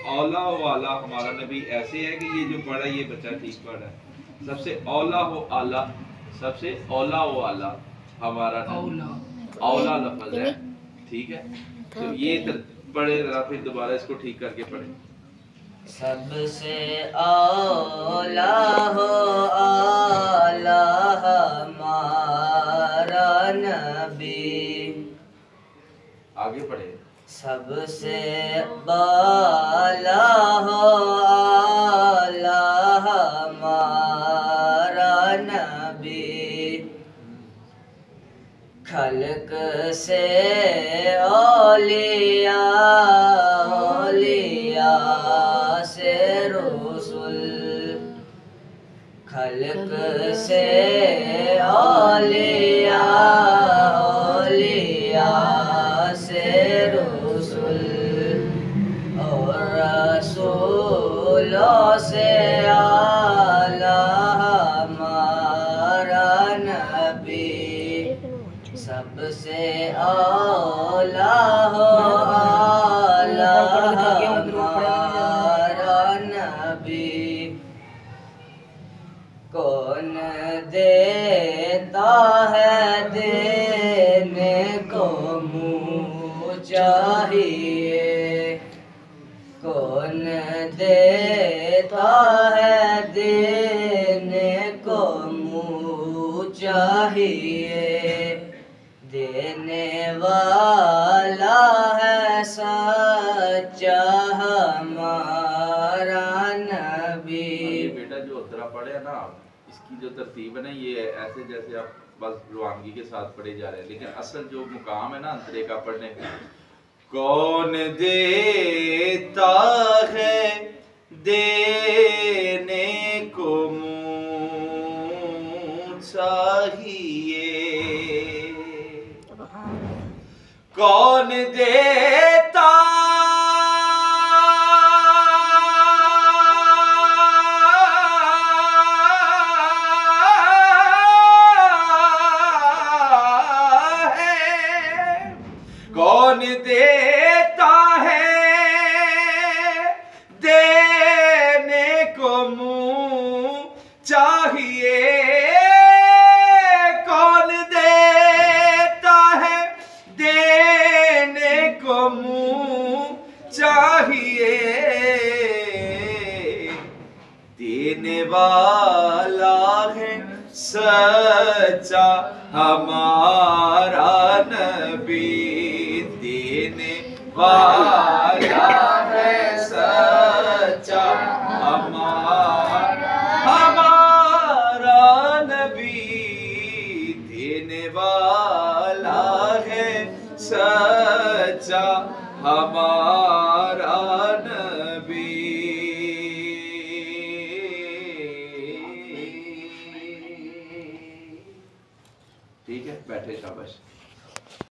OLA वाला हमारा नबी ऐसे है कि ये जो पढ़ा ये बच्चा ठीक पढ़ा है। सबसे औला हो आला, सबसे औला हो आला हमारा नबी, औला लफ्ज है, ठीक है। तो ये पढ़े जरा, फिर दोबारा इसको ठीक करके पढ़े। सबसे औला हो आला हमारा नबी, आगे पढ़े। सबसे बाला हो आला हमारा नबी, खल्क से औलिया, औलिया से रसूल, खल्क से औलिया, औलिया से रसूल, और रसूलों से आला हमारा नबी, सबसे औला हो आला हमारा नबी। कौन देता है देने को मुँह चाहिए, कौन देता है देने को मुँह चाहिए, देने वाला है सच्चा हमारा नबी। ये बेटा जो उतरा पढ़े है ना, इसकी जो तरतीब है ना, ये ऐसे जैसे आप बस रवानगी के साथ पढ़े जा रहे हैं, लेकिन असल जो मुकाम है ना अंतरे का पढ़ने का, कौन देता है देने को मुँह चाहिए, कौन देता है, कौन देता है देने को मुँह चाहिए, कौन देता है देने को मुँह चाहिए, देने वाला है सच्चा हमारा नबी, देने वाला है सच्चा हमारा नबी, देने वाला है सच्चा हमारा नबी। ठीक है, बैठे शाबाश।